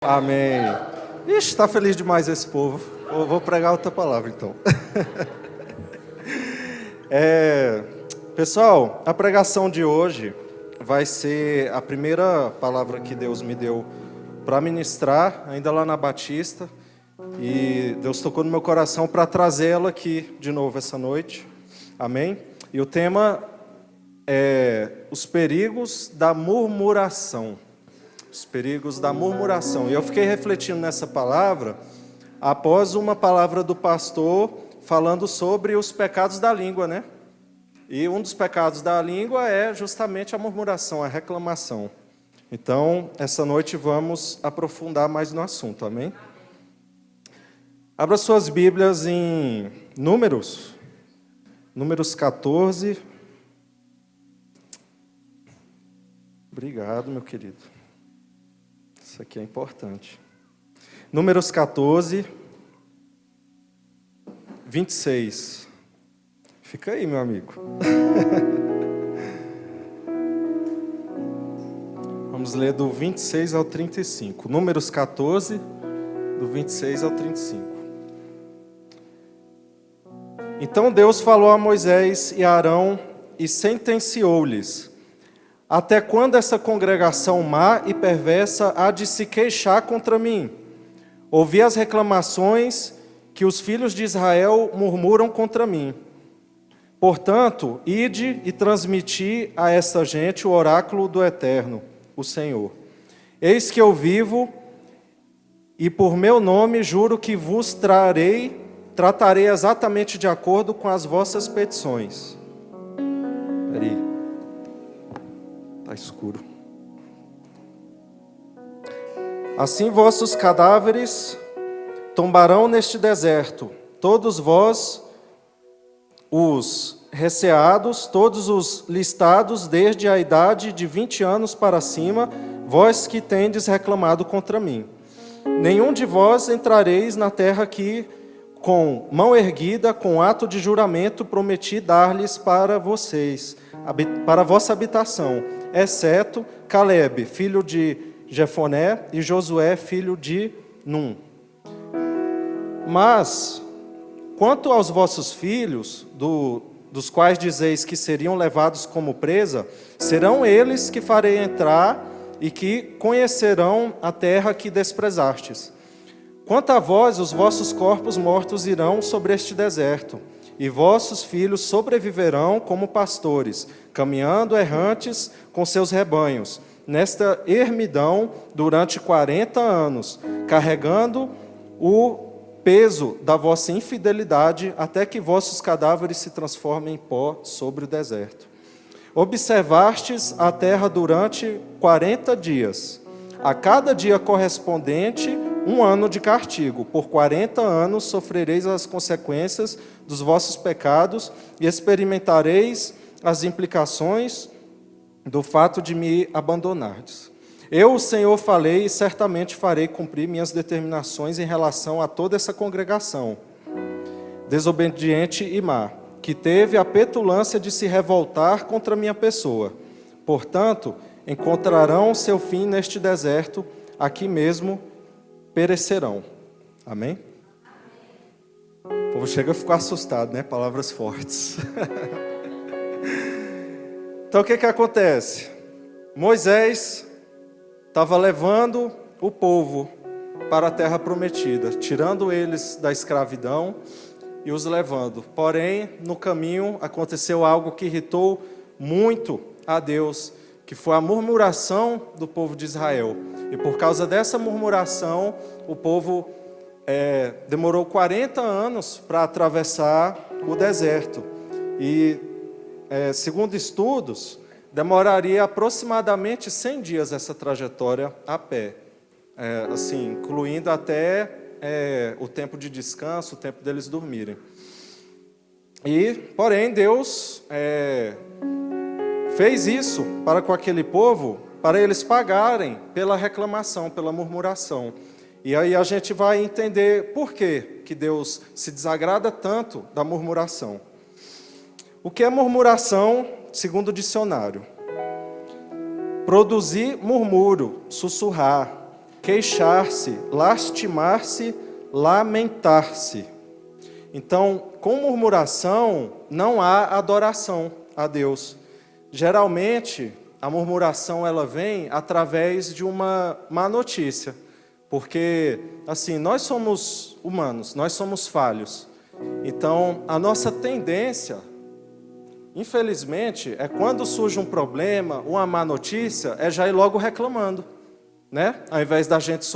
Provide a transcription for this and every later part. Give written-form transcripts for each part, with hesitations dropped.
Amém. Ixi, está feliz demais esse povo. Eu vou pregar outra palavra, então. Pessoal, a pregação de hoje vai ser a primeira palavra que Deus me deu para ministrar, ainda lá na Batista. E Deus tocou no meu coração para trazê-la aqui de novo essa noite. Amém? E o tema é os perigos da murmuração. Os perigos da murmuração. E eu fiquei refletindo nessa palavra após uma palavra do pastor falando sobre os pecados da língua, né? E um dos pecados da língua é justamente a murmuração, a reclamação. Então, essa noite vamos aprofundar mais no assunto, amém? Abra suas Bíblias em Números 14. Obrigado, meu querido. Isso aqui é importante. Números 14, 26. Fica aí, meu amigo. Vamos ler do 26 ao 35. Números 14, do 26 ao 35. Então Deus falou a Moisés e a Arão e sentenciou-lhes: até quando essa congregação má e perversa há de se queixar contra mim? Ouvi as reclamações que os filhos de Israel murmuram contra mim. Portanto, ide e transmiti a esta gente o oráculo do Eterno, o Senhor. Eis que eu vivo, e por meu nome juro que vos tratarei exatamente de acordo com as vossas petições. Peraí. Está escuro. Assim vossos cadáveres tombarão neste deserto, todos vós, os receados, todos os listados desde a idade de 20 anos para cima, vós que tendes reclamado contra mim. Nenhum de vós entrareis na terra que, com mão erguida, com ato de juramento, prometi dar-lhes para vocês, para a vossa habitação, exceto Calebe, filho de Jefoné, e Josué, filho de Num. Mas, quanto aos vossos filhos, dos quais dizeis que seriam levados como presa, serão eles que farei entrar e que conhecerão a terra que desprezastes. Quanto a vós, os vossos corpos mortos irão sobre este deserto, e vossos filhos sobreviverão como pastores, caminhando errantes com seus rebanhos, nesta ermidão durante 40 anos, carregando o peso da vossa infidelidade, até que vossos cadáveres se transformem em pó sobre o deserto. Observastes a terra durante 40 dias, a cada dia correspondente 1 ano de castigo. Por 40 anos sofrereis as consequências dos vossos pecados e experimentareis as implicações do fato de me abandonardes. Eu, o Senhor, falei e certamente farei cumprir minhas determinações em relação a toda essa congregação, desobediente e má, que teve a petulância de se revoltar contra minha pessoa. Portanto, encontrarão seu fim neste deserto, aqui mesmo perecerão. Amém? O povo chega a ficar assustado, né? Palavras fortes. Então, o que acontece? Moisés estava levando o povo para a terra prometida, tirando eles da escravidão e os levando. Porém, no caminho aconteceu algo que irritou muito a Deus, que foi a murmuração do povo de Israel. E por causa dessa murmuração, o povo demorou 40 anos para atravessar o deserto. E, segundo estudos, demoraria aproximadamente 100 dias essa trajetória a pé, assim, incluindo até o tempo de descanso, o tempo deles dormirem. Porém, Deus fez isso para com aquele povo, para eles pagarem pela reclamação, pela murmuração. E aí a gente vai entender por que Deus se desagrada tanto da murmuração. O que é murmuração, segundo o dicionário? Produzir murmúrio, sussurrar, queixar-se, lastimar-se, lamentar-se. Então, com murmuração, não há adoração a Deus. Geralmente, a murmuração ela vem através de uma má notícia. Porque, assim, nós somos humanos, nós somos falhos. Então, a nossa tendência, infelizmente, é quando surge um problema, uma má notícia, é já ir logo reclamando, né? Ao invés da gente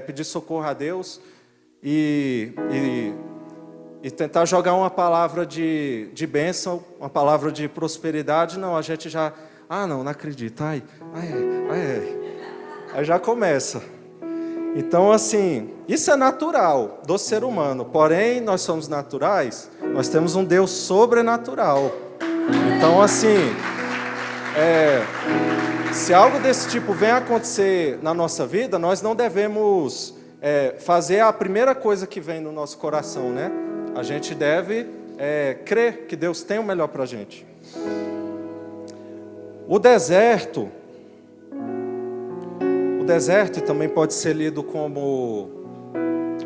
pedir socorro a Deus e tentar jogar uma palavra de bênção, uma palavra de prosperidade, não, a gente já, não acredito, ai. Aí já começa. Então, assim, isso é natural do ser humano, porém, nós somos naturais, nós temos um Deus sobrenatural. Então, assim, se algo desse tipo vem acontecer na nossa vida, nós não devemos fazer a primeira coisa que vem no nosso coração, né? A gente deve crer que Deus tem o melhor para a gente. O deserto também pode ser lido como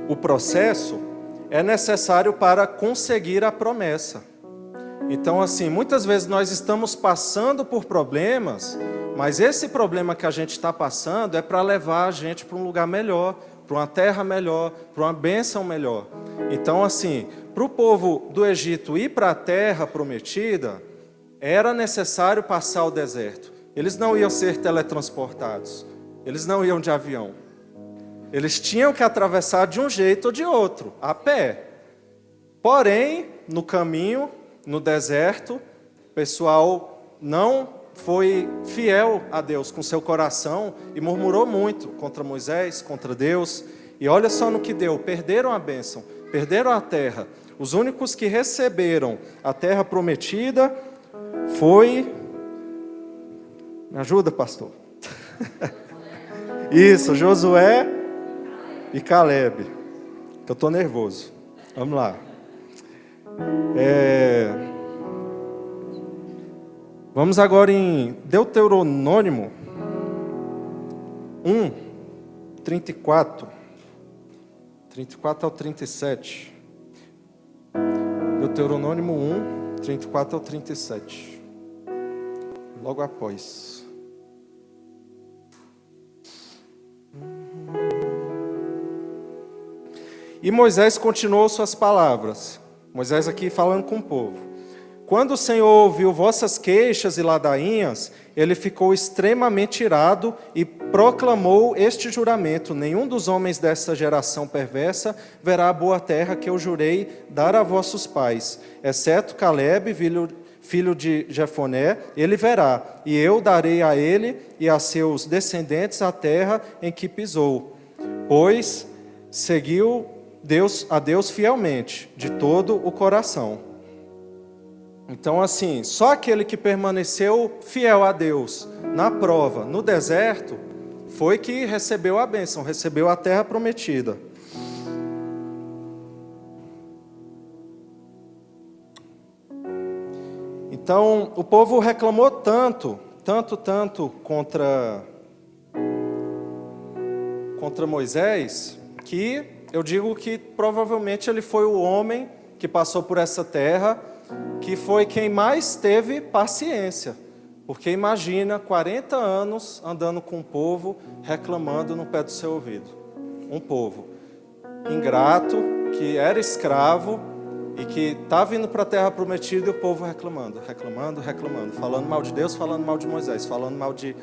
o processo, é necessário para conseguir a promessa. Então, assim, muitas vezes nós estamos passando por problemas, mas esse problema que a gente está passando é para levar a gente para um lugar melhor, para uma terra melhor, para uma bênção melhor. Então, assim, para o povo do Egito ir para a terra prometida, era necessário passar o deserto. Eles não iam ser teletransportados, eles não iam de avião. Eles tinham que atravessar de um jeito ou de outro, a pé. Porém, no caminho, no deserto, o pessoal não foi fiel a Deus com seu coração e murmurou muito contra Moisés, contra Deus. E olha só no que deu, perderam a bênção, perderam a terra. Os únicos que receberam a terra prometida foi... Me ajuda, pastor? Isso, Josué e Caleb. Que eu estou nervoso. Vamos lá. Vamos agora em Deuteronômio 1, 34 ao 37. Deuteronômio 1, 34 ao 37. Logo após. E Moisés continuou suas palavras. Moisés aqui falando com o povo. Quando o Senhor ouviu vossas queixas e ladainhas, ele ficou extremamente irado e proclamou este juramento: nenhum dos homens dessa geração perversa verá a boa terra que eu jurei dar a vossos pais, exceto Caleb, filho de Jefoné, ele verá, e eu darei a ele e a seus descendentes a terra em que pisou, pois seguiu a Deus fielmente, de todo o coração. Então, assim, só aquele que permaneceu fiel a Deus na prova, no deserto, foi que recebeu a bênção, recebeu a terra prometida. Então, o povo reclamou tanto contra Moisés, que eu digo que provavelmente ele foi o homem que passou por essa terra, que foi quem mais teve paciência. Porque imagina 40 anos andando com um povo, reclamando no pé do seu ouvido. Um povo ingrato, que era escravo e que estava indo para a terra prometida, e o povo reclamando, falando mal de Deus, falando mal de Moisés, falando mal de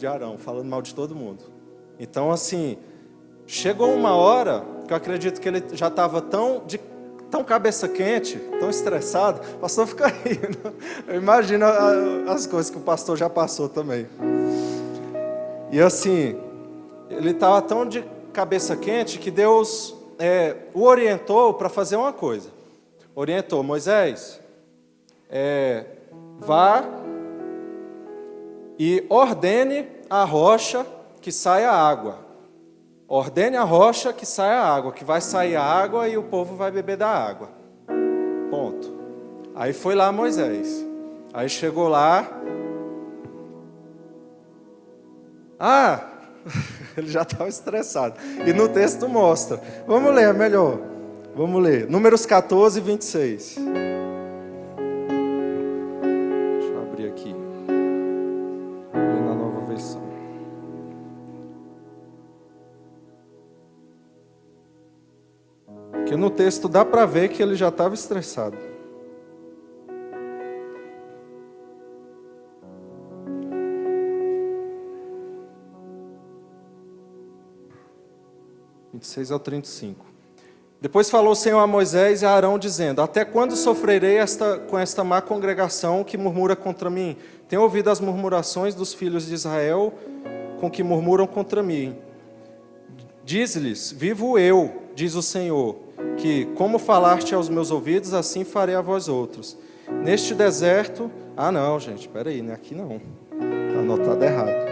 Arão, falando mal de todo mundo. Então, assim, chegou uma hora que eu acredito que ele já estava tão cabeça quente, tão estressado, o pastor fica rindo. Eu imagino as coisas que o pastor já passou também. E assim, ele estava tão de cabeça quente que Deus o orientou para fazer uma coisa. Orientou: Moisés, vá e ordene a rocha que saia água. Ordene a rocha que saia água, que vai sair a água e o povo vai beber da água. Ponto. Aí foi lá Moisés. Aí chegou lá. Ele já estava estressado. E no texto mostra. Vamos ler, é melhor. Vamos ler. Números 14, 26. Deixa eu abrir aqui. Vou ler na nova versão. Porque no texto dá para ver que ele já estava estressado. (26 ao 35). Depois falou o Senhor a Moisés e a Arão, dizendo: até quando sofrerei com esta má congregação que murmura contra mim? Tenho ouvido as murmurações dos filhos de Israel com que murmuram contra mim. Diz-lhes: vivo eu, diz o Senhor, que como falaste aos meus ouvidos, assim farei a vós outros. Neste deserto... Ah não, gente, espera aí, não é aqui não. Está anotado errado.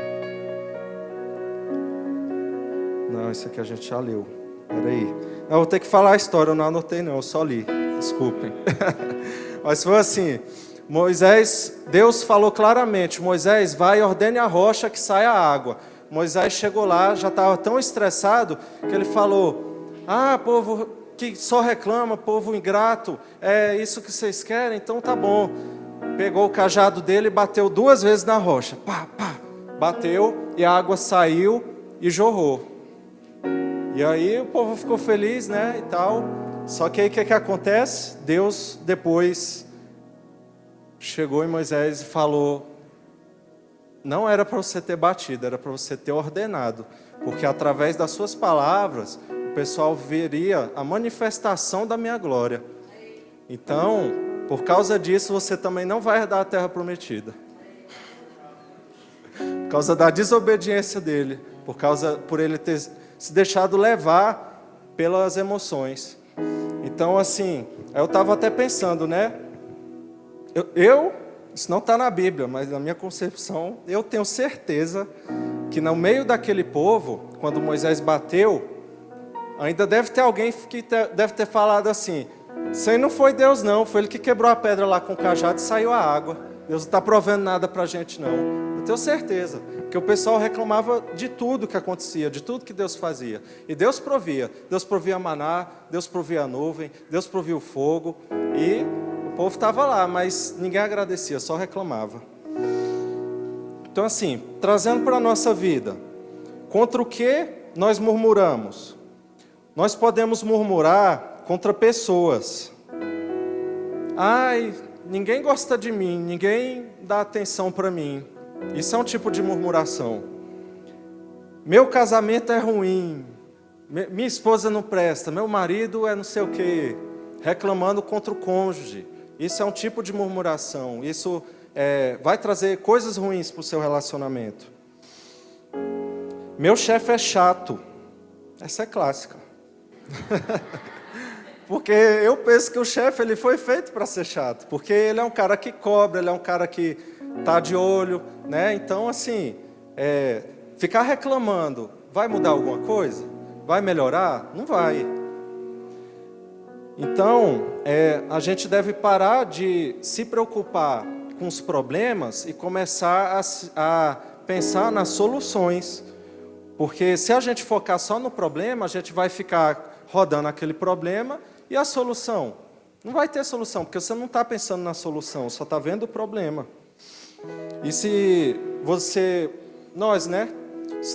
Não, isso aqui a gente já leu. Peraí. Não, vou ter que falar a história, eu não anotei não, eu só li. Desculpem. Mas foi assim, Deus falou claramente: Moisés, vai e ordene a rocha que saia a água. Moisés chegou lá, já estava tão estressado, que ele falou: povo que só reclama, povo ingrato, é isso que vocês querem? Então tá bom. Pegou o cajado dele e bateu 2 vezes na rocha. Pá, pá. Bateu e a água saiu e jorrou. E aí o povo ficou feliz, né, e tal. Só que aí o que acontece? Deus depois chegou em Moisés e falou: não era para você ter batido, era para você ter ordenado. Porque através das suas palavras, o pessoal veria a manifestação da minha glória. Então, por causa disso, você também não vai herdar a terra prometida. Por causa da desobediência dele, por ele ter se deixado levar pelas emoções. Então, assim, eu estava até pensando, né? Isso não está na Bíblia, mas na minha concepção, eu tenho certeza que no meio daquele povo, quando Moisés bateu, ainda deve ter alguém que deve ter falado assim: isso aí não foi Deus não, foi ele que quebrou a pedra lá com o cajado e saiu a água. Deus não está provendo nada para a gente não. Eu tenho certeza, porque o pessoal reclamava de tudo que acontecia, de tudo que Deus fazia. E Deus provia maná, Deus provia a nuvem, Deus provia o fogo. E o povo estava lá, mas ninguém agradecia, só reclamava. Então assim, trazendo para a nossa vida, contra o que nós murmuramos? Nós podemos murmurar contra pessoas. Ninguém gosta de mim, ninguém dá atenção para mim. Isso é um tipo de murmuração. Meu casamento é ruim, minha esposa não presta, meu marido é não sei o quê, reclamando contra o cônjuge. Isso é um tipo de murmuração. Isso vai trazer coisas ruins para o seu relacionamento. Meu chefe é chato. Essa é clássica. Porque eu penso que o chefe ele foi feito para ser chato. Porque ele é um cara que cobra, ele é um cara que está de olho, né? Então, assim, ficar reclamando, vai mudar alguma coisa? Vai melhorar? Não vai. Então, a gente deve parar de se preocupar com os problemas e começar a pensar nas soluções. Porque se a gente focar só no problema, a gente vai ficar rodando aquele problema e a solução? Não vai ter solução, porque você não está pensando na solução, só está vendo o problema. E se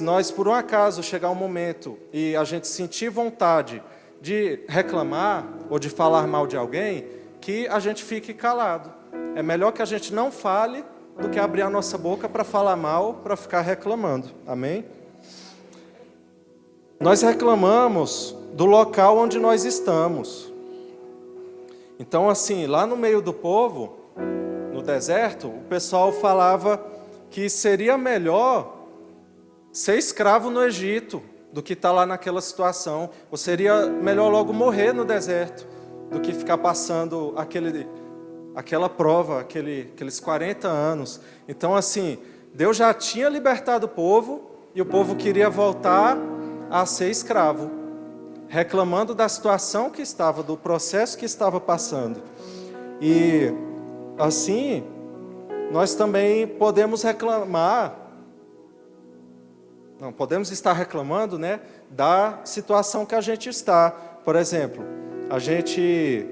nós por um acaso chegar um momento e a gente sentir vontade de reclamar ou de falar mal de alguém, que a gente fique calado. É melhor que a gente não fale do que abrir a nossa boca para falar mal, para ficar reclamando. Amém? Nós reclamamos do local onde nós estamos. Então, assim, lá no meio do povo, no deserto, o pessoal falava que seria melhor ser escravo no Egito do que estar lá naquela situação. Ou seria melhor logo morrer no deserto do que ficar passando aquela prova, aqueles 40 anos. Então, assim, Deus já tinha libertado o povo e o povo queria voltar a ser escravo, reclamando da situação que estava, do processo que estava passando. E assim, nós também podemos reclamar Não, podemos estar reclamando, né, da situação que a gente está. Por exemplo, a gente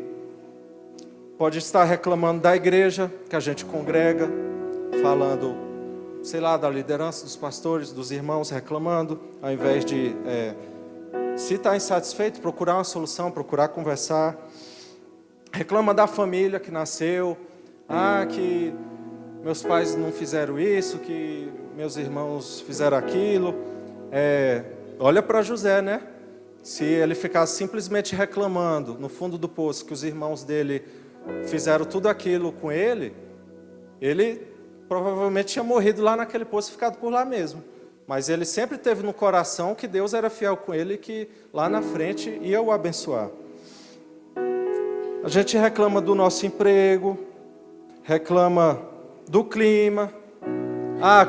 pode estar reclamando da igreja que a gente congrega, falando, sei lá, da liderança dos pastores, dos irmãos reclamando, ao invés de, se está insatisfeito, procurar uma solução, procurar conversar. Reclama da família que nasceu, que meus pais não fizeram isso, que meus irmãos fizeram aquilo. Olha para José, né? Se ele ficasse simplesmente reclamando no fundo do poço que os irmãos dele fizeram tudo aquilo com ele provavelmente tinha morrido lá naquele poço e ficado por lá mesmo. Mas ele sempre teve no coração que Deus era fiel com ele e que lá na frente ia o abençoar. A gente reclama do nosso emprego, reclama do clima.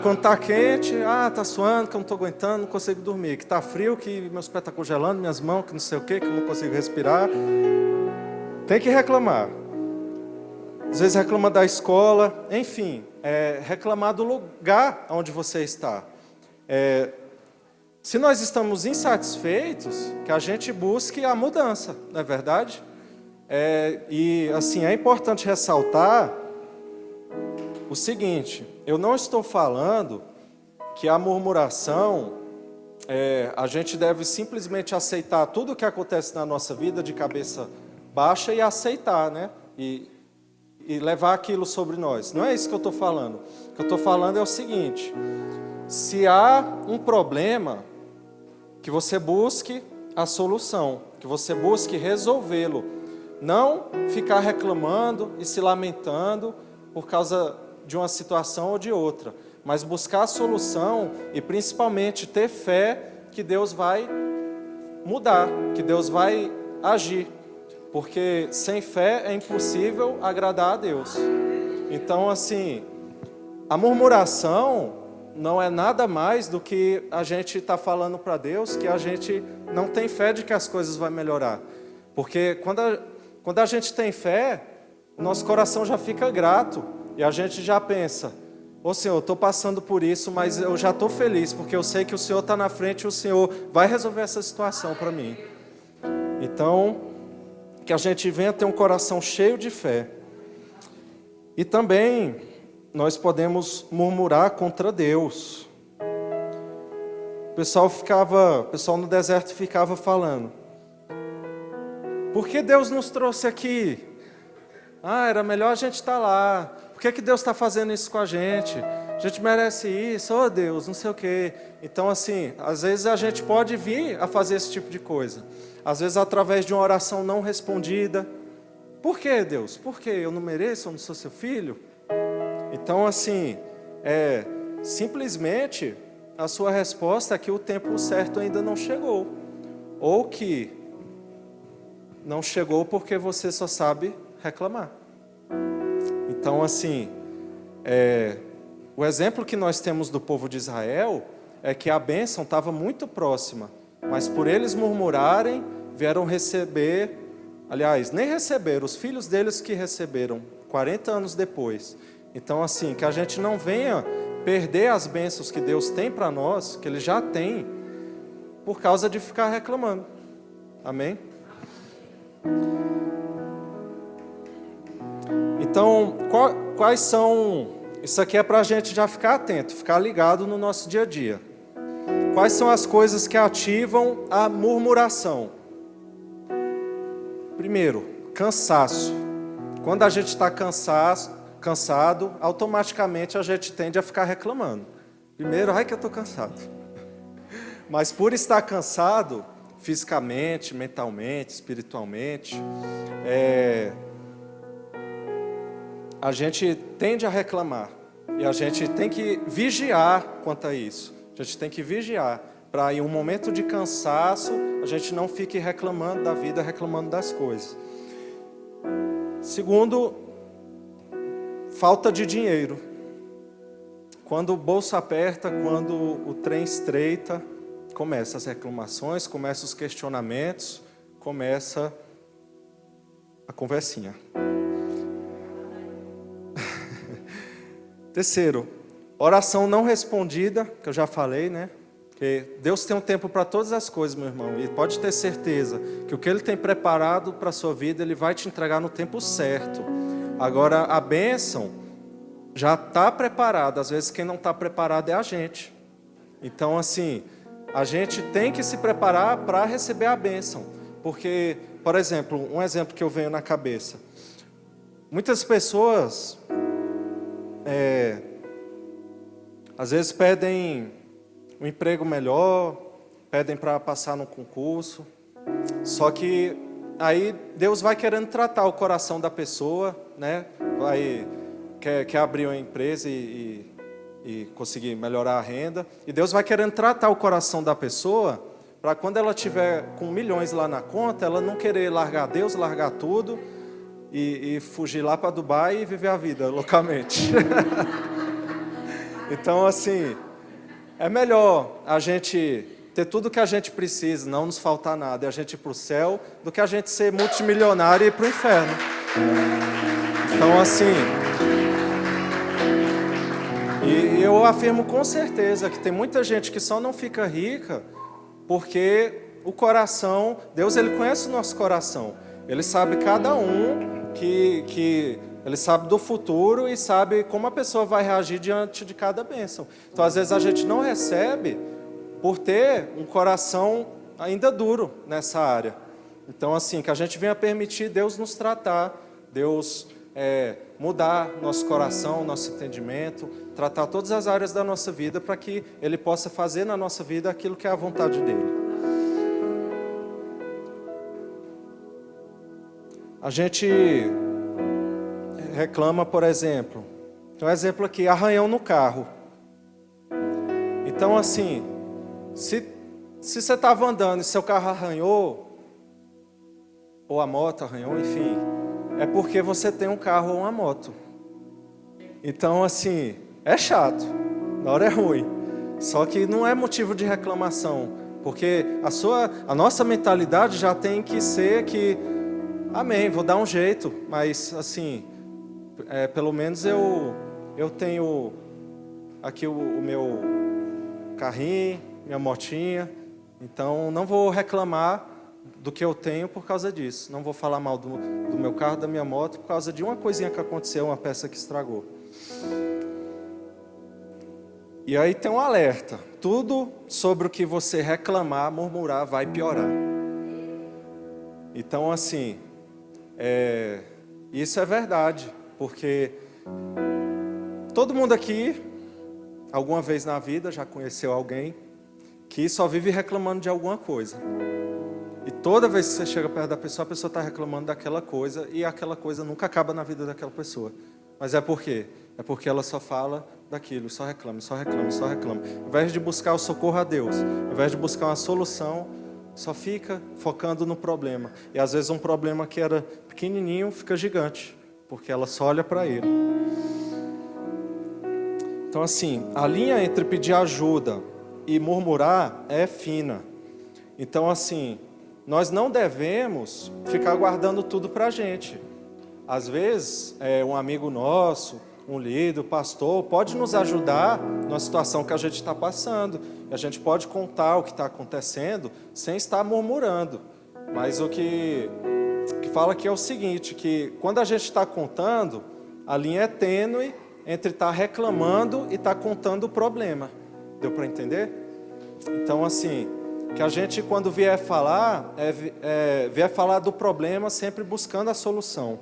Quando está quente, está suando, que eu não estou aguentando, não consigo dormir. Que está frio, que meus pés estão congelando, minhas mãos, que não sei o quê, que eu não consigo respirar. Tem que reclamar. Às vezes reclama da escola, enfim, reclamar do lugar onde você está. Se nós estamos insatisfeitos, que a gente busque a mudança, não é verdade? E assim, é importante ressaltar o seguinte: eu não estou falando que a murmuração, a gente deve simplesmente aceitar tudo o que acontece na nossa vida de cabeça baixa e aceitar, né? E levar aquilo sobre nós. Não é isso que eu estou falando. O que eu estou falando é o seguinte: se há um problema, que você busque a solução, que você busque resolvê-lo. Não ficar reclamando e se lamentando por causa de uma situação ou de outra, mas buscar a solução e principalmente ter fé que Deus vai mudar, que Deus vai agir. Porque sem fé é impossível agradar a Deus. Então, assim, a murmuração não é nada mais do que a gente está falando para Deus que a gente não tem fé de que as coisas vão melhorar. Porque quando a gente tem fé, nosso coração já fica grato e a gente já pensa: Senhor, eu estou passando por isso, mas eu já estou feliz, porque eu sei que o Senhor está na frente e o Senhor vai resolver essa situação para mim. Então, que a gente venha ter um coração cheio de fé. E também nós podemos murmurar contra Deus. O pessoal no deserto ficava falando: por que Deus nos trouxe aqui? Era melhor a gente estar lá. Por que Deus está fazendo isso com a gente? A gente merece isso, Deus, não sei o quê. Então, assim, às vezes a gente pode vir a fazer esse tipo de coisa. Às vezes através de uma oração não respondida. Por que, Deus? Por que? Eu não mereço, eu não sou seu filho? Então, assim, simplesmente a sua resposta é que o tempo certo ainda não chegou. Ou que não chegou porque você só sabe reclamar. Então, assim, o exemplo que nós temos do povo de Israel é que a bênção estava muito próxima, mas por eles murmurarem, vieram receber, aliás, nem receberam, os filhos deles que receberam, 40 anos depois. Então, assim, que a gente não venha perder as bênçãos que Deus tem para nós, que Ele já tem, por causa de ficar reclamando. Amém? Então, quais são... Isso aqui é para a gente já ficar atento, ficar ligado no nosso dia a dia. Quais são as coisas que ativam a murmuração? Primeiro, cansaço. Quando a gente está cansado, automaticamente a gente tende a ficar reclamando. Primeiro, que eu estou cansado. Mas por estar cansado, fisicamente, mentalmente, espiritualmente, a gente tende a reclamar. E a gente tem que vigiar quanto a isso. A gente tem que vigiar para em um momento de cansaço a gente não fique reclamando da vida, reclamando das coisas. Segundo, falta de dinheiro. Quando o bolso aperta, quando o trem estreita, começam as reclamações, começam os questionamentos, começa a conversinha. Terceiro, oração não respondida, que eu já falei, né? Porque Deus tem um tempo para todas as coisas, meu irmão. E pode ter certeza que o que Ele tem preparado para a sua vida, Ele vai te entregar no tempo certo. Agora, a bênção já está preparada. Às vezes, quem não está preparado é a gente. Então, assim, a gente tem que se preparar para receber a bênção. Porque, por exemplo, um exemplo que eu venho na cabeça. Muitas pessoas, às vezes pedem um emprego melhor, pedem para passar no concurso. Só que aí Deus vai querendo tratar o coração da pessoa, né? Quer abrir uma empresa e conseguir melhorar a renda. E Deus vai querendo tratar o coração da pessoa para quando ela tiver com milhões lá na conta, ela não querer largar Deus, largar tudo e fugir lá para Dubai e viver a vida loucamente. Então, assim, é melhor a gente ter tudo que a gente precisa, não nos faltar nada, e a gente ir para o céu, do que a gente ser multimilionário e ir para o inferno. Então, assim, e eu afirmo com certeza que tem muita gente que só não fica rica porque o coração, Deus, Ele conhece o nosso coração. Ele sabe cada um, que Ele sabe do futuro e sabe como a pessoa vai reagir diante de cada bênção. Então, às vezes, a gente não recebe por ter um coração ainda duro nessa área. Então, assim, que a gente venha permitir Deus nos tratar, Deus mudar nosso coração, nosso entendimento, tratar todas as áreas da nossa vida para que Ele possa fazer na nossa vida aquilo que é a vontade dEle. A gente reclama, por exemplo, tem um exemplo aqui, arranhão no carro. Então, assim, se você estava andando e seu carro arranhou, ou a moto arranhou, enfim, é porque você tem um carro ou uma moto. Então, assim, é chato, na hora é ruim. Só que não é motivo de reclamação, porque a nossa mentalidade já tem que ser que, amém, vou dar um jeito, mas assim, pelo menos eu tenho aqui o meu carrinho, minha motinha, então não vou reclamar do que eu tenho por causa disso. Não vou falar mal do meu carro, da minha moto, por causa de uma coisinha que aconteceu, uma peça que estragou. E aí tem um alerta. Tudo sobre o que você reclamar, murmurar, vai piorar. Então, assim, isso é verdade, porque todo mundo aqui, alguma vez na vida, já conheceu alguém que só vive reclamando de alguma coisa. E toda vez que você chega perto da pessoa, a pessoa está reclamando daquela coisa, e aquela coisa nunca acaba na vida daquela pessoa. Mas é por quê? É porque ela só fala daquilo, só reclama, só reclama, só reclama. Ao invés de buscar o socorro a Deus, ao invés de buscar uma solução, só fica focando no problema. E às vezes um problema que era pequenininho fica gigante, porque ela só olha para ele. Então, assim, a linha entre pedir ajuda e murmurar é fina. Então, assim, nós não devemos ficar guardando tudo para a gente. Às vezes, um amigo nosso, um líder, um pastor, pode nos ajudar numa situação que a gente está passando. E a gente pode contar o que está acontecendo sem estar murmurando. Mas o que fala aqui é o seguinte, que quando a gente está contando, a linha é tênue entre estar reclamando e estar contando o problema. Deu para entender? Então, assim, que a gente, quando vier falar, vier falar do problema, sempre buscando a solução.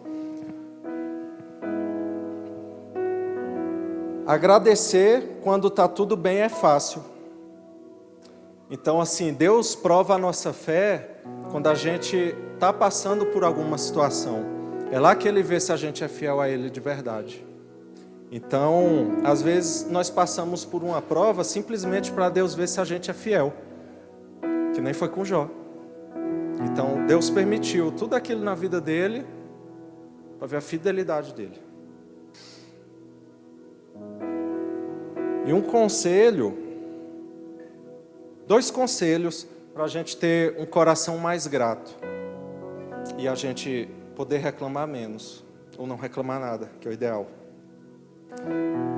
Agradecer quando está tudo bem é fácil. Então, assim, Deus prova a nossa fé quando a gente está passando por alguma situação. É lá que Ele vê se a gente é fiel a Ele de verdade. Então, às vezes, nós passamos por uma prova simplesmente para Deus ver se a gente é fiel. Que nem foi com Jó. Então, Deus permitiu tudo aquilo na vida dele para ver a fidelidade dele. E um conselho, 2 conselhos para a gente ter um coração mais grato e a gente poder reclamar menos, ou não reclamar nada, que é o ideal.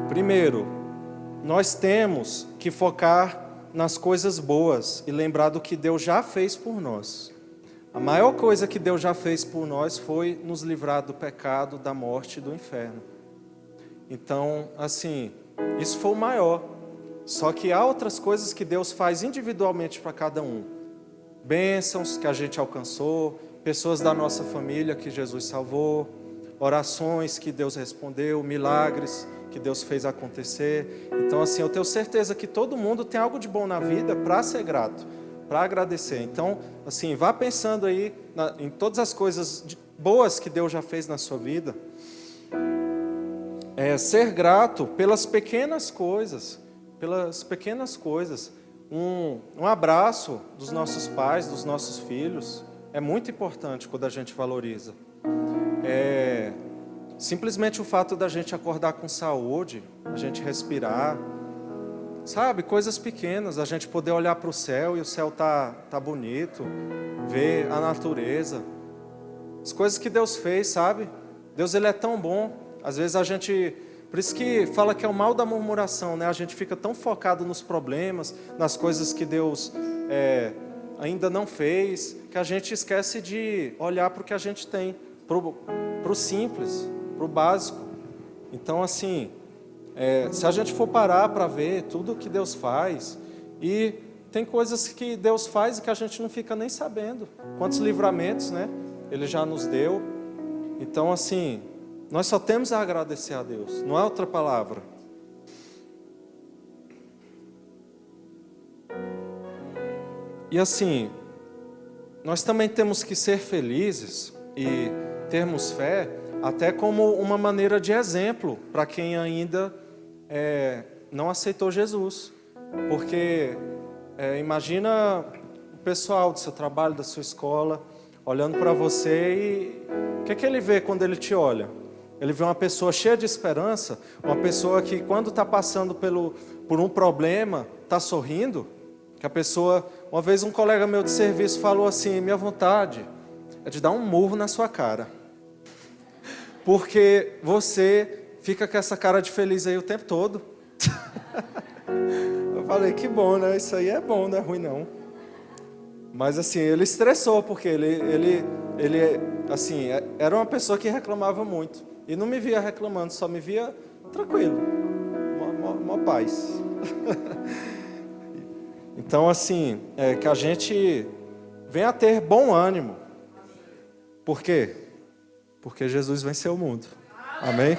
Primeiro, nós temos que focar nas coisas boas e lembrar do que Deus já fez por nós. A maior coisa que Deus já fez por nós foi nos livrar do pecado, da morte e do inferno. Então, assim, isso foi o maior. Só que há outras coisas que Deus faz individualmente para cada um. Bênçãos que a gente alcançou, pessoas da nossa família que Jesus salvou, orações que Deus respondeu, milagres que Deus fez acontecer. Então, assim, eu tenho certeza que todo mundo tem algo de bom na vida para ser grato, para agradecer. Então, assim, vá pensando aí em todas as coisas boas que Deus já fez na sua vida. Ser grato pelas pequenas coisas, Um abraço dos nossos pais, dos nossos filhos, é muito importante quando a gente valoriza. Simplesmente o fato da gente acordar com saúde, a gente respirar, sabe, coisas pequenas, a gente poder olhar para o céu e o céu tá bonito, ver a natureza, as coisas que Deus fez, sabe? Deus, Ele é tão bom. Às vezes a gente, por isso que fala que é o mal da murmuração, né? A gente fica tão focado nos problemas, nas coisas que Deus ainda não fez, que a gente esquece de olhar para o que a gente tem, para o simples, para o básico. Então, assim, se a gente for parar para ver tudo que Deus faz, e tem coisas que Deus faz e que a gente não fica nem sabendo. Quantos livramentos, né? Ele já nos deu. Então, assim, nós só temos a agradecer a Deus, não há outra palavra. E assim, nós também temos que ser felizes e termos fé, até como uma maneira de exemplo para quem ainda não aceitou Jesus. Porque imagina o pessoal do seu trabalho, da sua escola, olhando para você e o que ele vê quando ele te olha? Ele vê uma pessoa cheia de esperança, uma pessoa que quando está passando por um problema, está sorrindo. Que a pessoa, uma vez um colega meu de serviço falou assim, minha vontade é de dar um murro na sua cara. Porque você fica com essa cara de feliz aí o tempo todo. Eu falei, que bom, né? Isso aí é bom, não é ruim não. Mas assim, ele estressou, porque ele assim, era uma pessoa que reclamava muito. E não me via reclamando, só me via tranquilo, uma paz. Então, assim, que a gente venha a ter bom ânimo. Por quê? Porque Jesus venceu o mundo. Amém?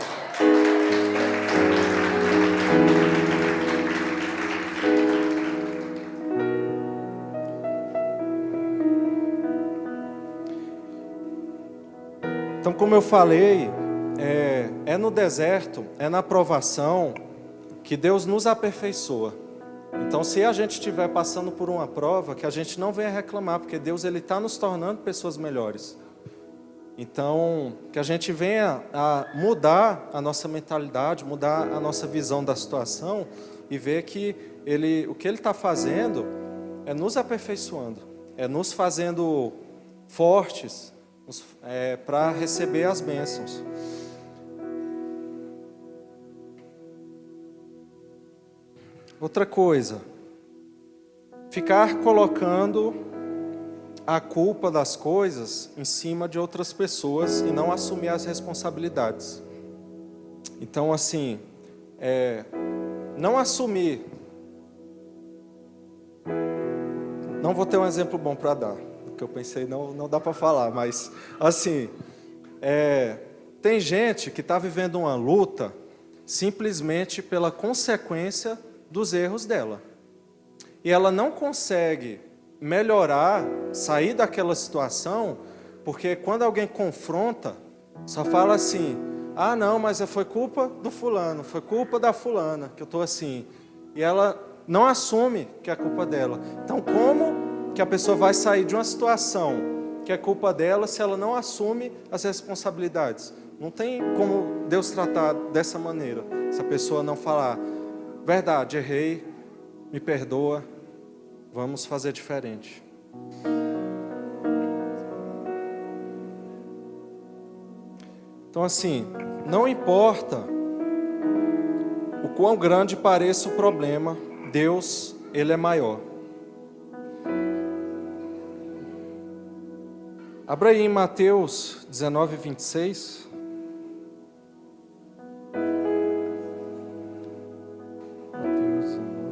Então, como eu falei, é no deserto, é na provação que Deus nos aperfeiçoa. Então, se a gente estiver passando por uma prova, que a gente não venha reclamar, porque Deus está nos tornando pessoas melhores. Então, que a gente venha a mudar a nossa mentalidade, mudar a nossa visão da situação e ver que o que Ele está fazendo é nos aperfeiçoando, é nos fazendo fortes, para receber as bênçãos. Outra coisa, ficar colocando a culpa das coisas em cima de outras pessoas e não assumir as responsabilidades. Então, assim, não assumir. Não vou ter um exemplo bom para dar. Que eu pensei não dá para falar, mas assim, tem gente que está vivendo uma luta simplesmente pela consequência dos erros dela, e ela não consegue melhorar, sair daquela situação, porque quando alguém confronta, só fala assim, não, mas foi culpa do fulano, foi culpa da fulana, que eu estou assim, e ela não assume que é culpa dela. Então, como que a pessoa vai sair de uma situação que é culpa dela se ela não assume as responsabilidades? Não tem como Deus tratar dessa maneira. Se a pessoa não falar, verdade, errei, me perdoa, vamos fazer diferente. Então, assim, não importa o quão grande pareça o problema, Deus Ele é maior. Abra aí em Mateus 19, 26. Mateus 19.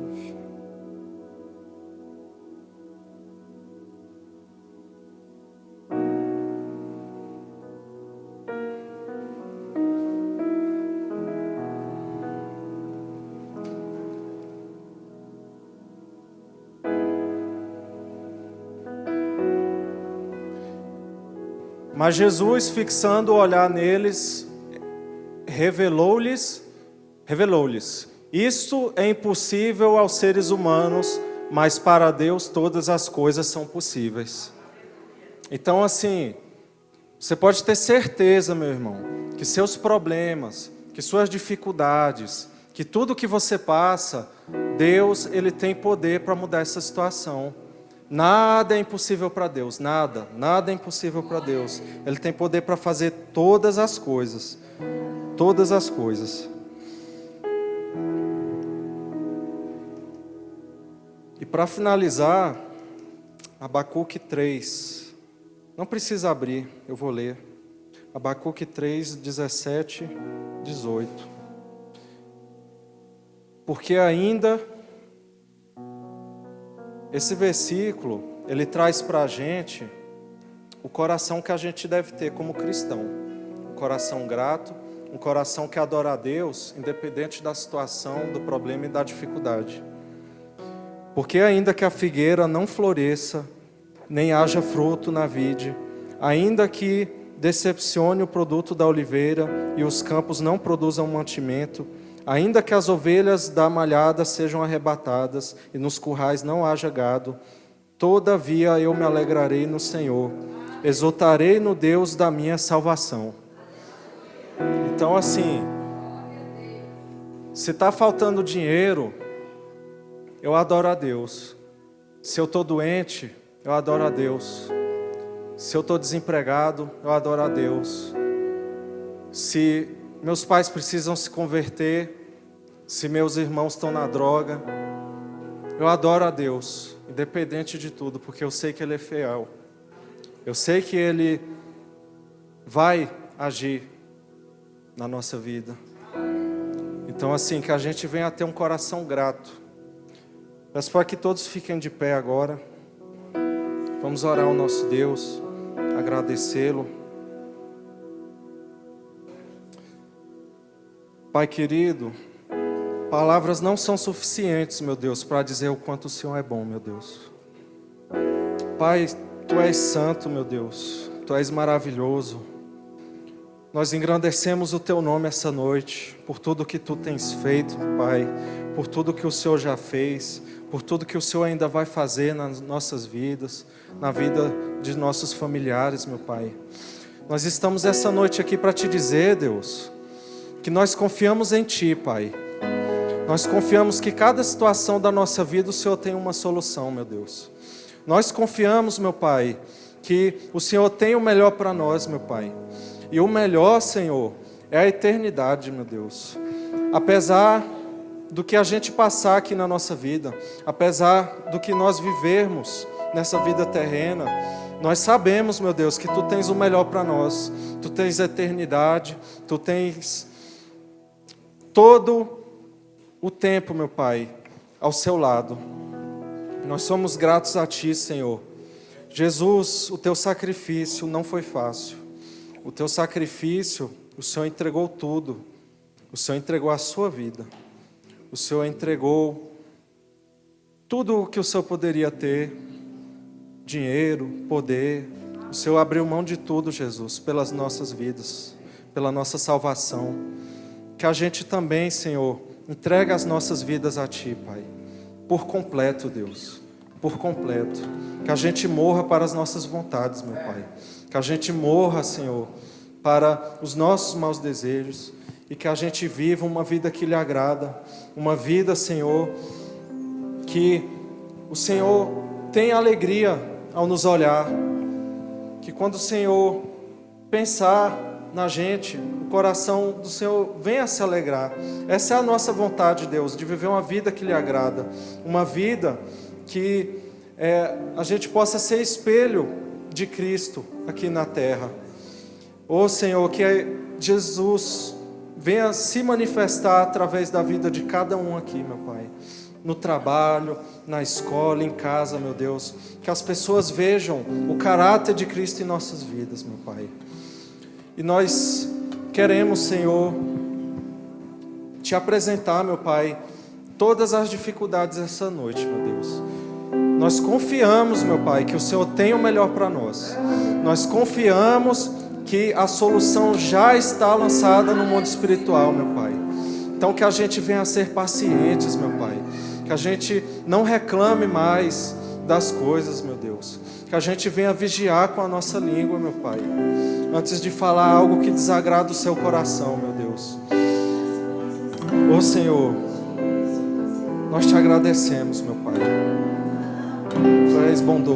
Mas Jesus, fixando o olhar neles, revelou-lhes, isto é impossível aos seres humanos, mas para Deus todas as coisas são possíveis. Então, assim, você pode ter certeza, meu irmão, que seus problemas, que suas dificuldades, que tudo que você passa, Deus, Ele tem poder para mudar essa situação. Nada é impossível para Deus, nada é impossível para Deus. Ele tem poder para fazer todas as coisas, todas as coisas. E para finalizar, Abacuque 3, não precisa abrir, eu vou ler. Abacuque 3, 17, 18. Porque ainda... Esse versículo, ele traz para a gente o coração que a gente deve ter como cristão. Um coração grato, um coração que adora a Deus, independente da situação, do problema e da dificuldade. Porque ainda que a figueira não floresça, nem haja fruto na vide, ainda que decepcione o produto da oliveira e os campos não produzam mantimento, ainda que as ovelhas da malhada sejam arrebatadas e nos currais não haja gado, todavia eu me alegrarei no Senhor, exultarei no Deus da minha salvação. Então, assim, se está faltando dinheiro, eu adoro a Deus. Se eu estou doente, eu adoro a Deus. Se eu estou desempregado, eu adoro a Deus. Se meus pais precisam se converter, se meus irmãos estão na droga, eu adoro a Deus, independente de tudo, porque eu sei que Ele é fiel. Eu sei que Ele vai agir na nossa vida. Então, assim, que a gente venha a ter um coração grato. Peço para que todos fiquem de pé agora. Vamos orar ao nosso Deus, agradecê-lo. Pai querido, palavras não são suficientes, meu Deus, para dizer o quanto o Senhor é bom, meu Deus. Pai, Tu és santo, meu Deus, Tu és maravilhoso. Nós engrandecemos o Teu nome essa noite, por tudo que Tu tens feito, Pai, por tudo que o Senhor já fez, por tudo que o Senhor ainda vai fazer nas nossas vidas, na vida de nossos familiares, meu Pai. Nós estamos essa noite aqui para Te dizer, Deus, que nós confiamos em Ti, Pai. Nós confiamos que cada situação da nossa vida o Senhor tem uma solução, meu Deus. Nós confiamos, meu Pai, que o Senhor tem o melhor para nós, meu Pai. E o melhor, Senhor, é a eternidade, meu Deus. Apesar do que a gente passar aqui na nossa vida, apesar do que nós vivermos nessa vida terrena, nós sabemos, meu Deus, que Tu tens o melhor para nós. Tu tens a eternidade, Tu tens todo o tempo, meu Pai, ao Seu lado. Nós somos gratos a Ti, Senhor. Jesus, o Teu sacrifício não foi fácil. O Teu sacrifício, o Senhor entregou tudo. O Senhor entregou a Sua vida. O Senhor entregou tudo o que o Senhor poderia ter. Dinheiro, poder. O Senhor abriu mão de tudo, Jesus, pelas nossas vidas, pela nossa salvação. Que a gente também, Senhor, entregue as nossas vidas a Ti, Pai. Por completo, Deus. Por completo. Que a gente morra para as nossas vontades, meu Pai. Que a gente morra, Senhor, para os nossos maus desejos. E que a gente viva uma vida que lhe agrada. Uma vida, Senhor, que o Senhor tenha alegria ao nos olhar. Que quando o Senhor pensar na gente, o coração do Senhor venha se alegrar. Essa é a nossa vontade, Deus, de viver uma vida que lhe agrada, uma vida que a gente possa ser espelho de Cristo aqui na terra. Ô Senhor, que Jesus venha se manifestar através da vida de cada um aqui, meu Pai. No trabalho, na escola, em casa, meu Deus. Que as pessoas vejam o caráter de Cristo em nossas vidas, meu Pai. E nós queremos, Senhor, te apresentar, meu Pai, todas as dificuldades essa noite, meu Deus. Nós confiamos, meu Pai, que o Senhor tem o melhor para nós. Nós confiamos que a solução já está lançada no mundo espiritual, meu Pai. Então que a gente venha a ser pacientes, meu Pai. Que a gente não reclame mais das coisas, meu Deus. Que a gente venha vigiar com a nossa língua, meu Pai. Antes de falar algo que desagrada o seu coração, meu Deus. Ô Senhor, nós te agradecemos, meu Pai. Tu és bondoso.